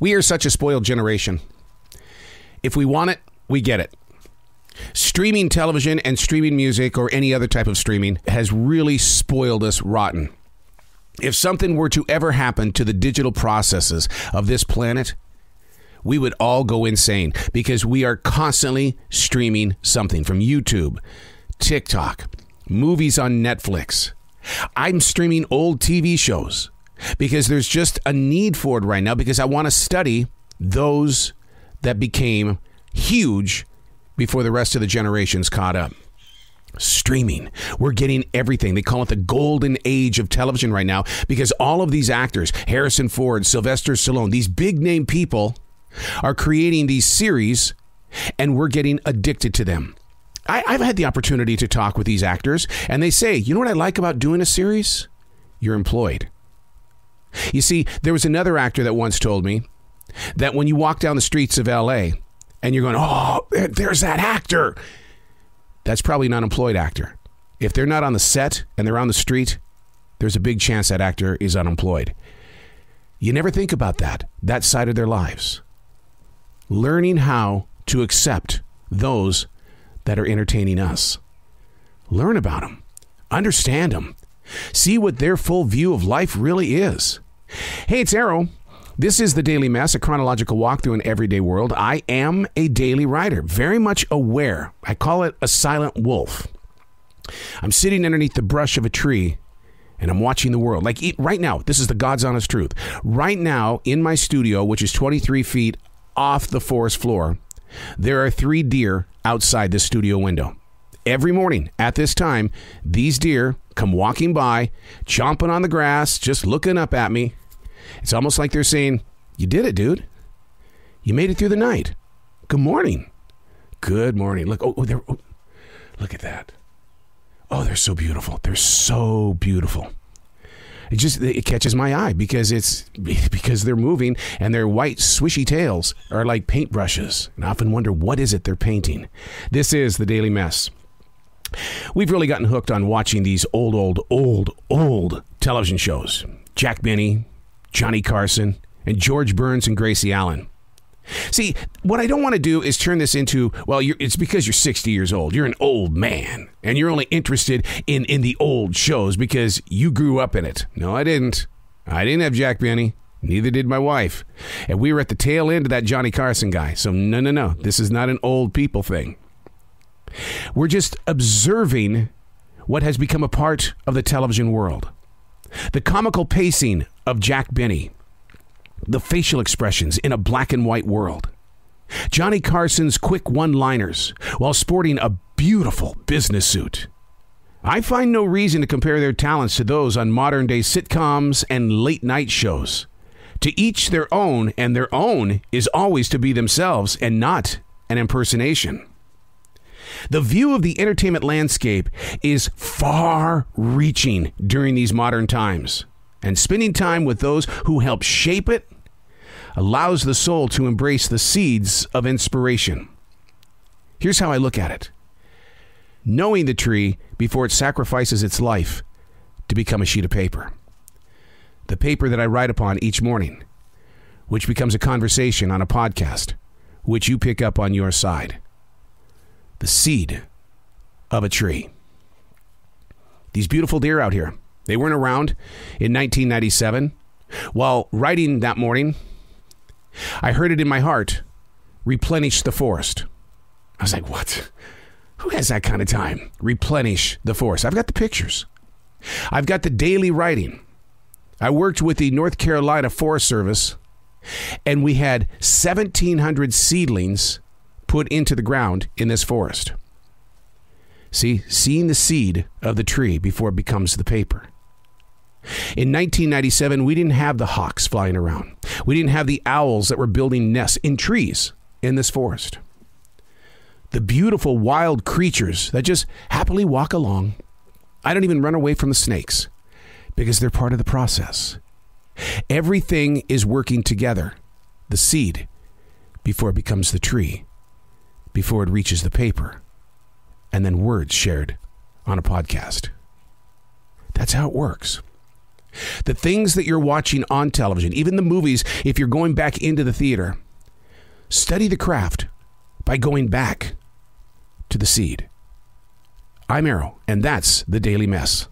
We are such a spoiled generation. If we want it, we get it. Streaming television and streaming music or any other type of streaming has really spoiled us rotten. If something were to ever happen to the digital processes of this planet, we would all go insane because we are constantly streaming something from YouTube, TikTok, movies on Netflix. I'm streaming old TV shows because there's just a need for it right now because I want to study those that became huge before the rest of the generations caught up. Streaming. We're getting everything. They call it the golden age of television right now because all of these actors, Harrison Ford, Sylvester Stallone, these big name people are creating these series and we're getting addicted to them. I've had the opportunity to talk with these actors and they say, you know what I like about doing a series? You're employed. You see, there was another actor that once told me that when you walk down the streets of LA and you're going, oh, there's that actor. That's probably an unemployed actor. If they're not on the set and they're on the street, there's a big chance that actor is unemployed. You never think about that side of their lives. Learning how to accept those that are entertaining us. Learn about them. Understand them. See what their full view of life really is. Hey, it's Arrow. This is The Daily Mess, a chronological walk through an everyday world. I am a daily writer, very much aware. I call it a silent wolf. I'm sitting underneath the brush of a tree and I'm watching the world. Like right now, this is the God's honest truth. Right now in my studio, which is 23 feet off the forest floor, there are 3 deer outside the studio window. Every morning at this time, these deer come walking by, chomping on the grass, just looking up at me. It's almost like they're saying, you did it, dude. You made it through the night. Good morning. Good morning. Look, look at that. Oh, they're so beautiful. They're so beautiful. It catches my eye because they're moving and their white swishy tails are like paintbrushes. And I often wonder, what is it they're painting? This is The Daily Mess. We've really gotten hooked on watching these old television shows. Jack Benny, Johnny Carson, and George Burns and Gracie Allen. See, what I don't want to do is turn this into, well, it's because you're 60 years old. You're an old man, and you're only interested in the old shows because you grew up in it. No, I didn't. I didn't have Jack Benny. Neither did my wife. And we were at the tail end of that Johnny Carson guy. So no. This is not an old people thing. We're just observing what has become a part of the television world. The comical pacing of Jack Benny. The facial expressions in a black and white world. Johnny Carson's quick one-liners while sporting a beautiful business suit. I find no reason to compare their talents to those on modern-day sitcoms and late-night shows. To each their own, and their own is always to be themselves and not an impersonation. The view of the entertainment landscape is far-reaching during these modern times, and spending time with those who help shape it allows the soul to embrace the seeds of inspiration. Here's how I look at it. Knowing the tree before it sacrifices its life to become a sheet of paper. The paper that I write upon each morning, which becomes a conversation on a podcast, which you pick up on your side. The seed of a tree. These beautiful deer out here, they weren't around in 1997. While writing that morning, I heard it in my heart, replenish the forest. I was like, what? Who has that kind of time? Replenish the forest. I've got the pictures. I've got the daily writing. I worked with the North Carolina Forest Service, and we had 1,700 seedlings put into the ground in this forest. See, seeing the seed of the tree before it becomes the paper. In 1997, we didn't have the hawks flying around. We didn't have the owls that were building nests in trees in this forest. The beautiful wild creatures that just happily walk along. I don't even run away from the snakes because they're part of the process. Everything is working together. The seed before it becomes the tree, before it reaches the paper, and then words shared on a podcast. That's how it works. The things that you're watching on television, even the movies, if you're going back into the theater, study the craft by going back to the seed. I'm Arrow, and that's the Daily Mess.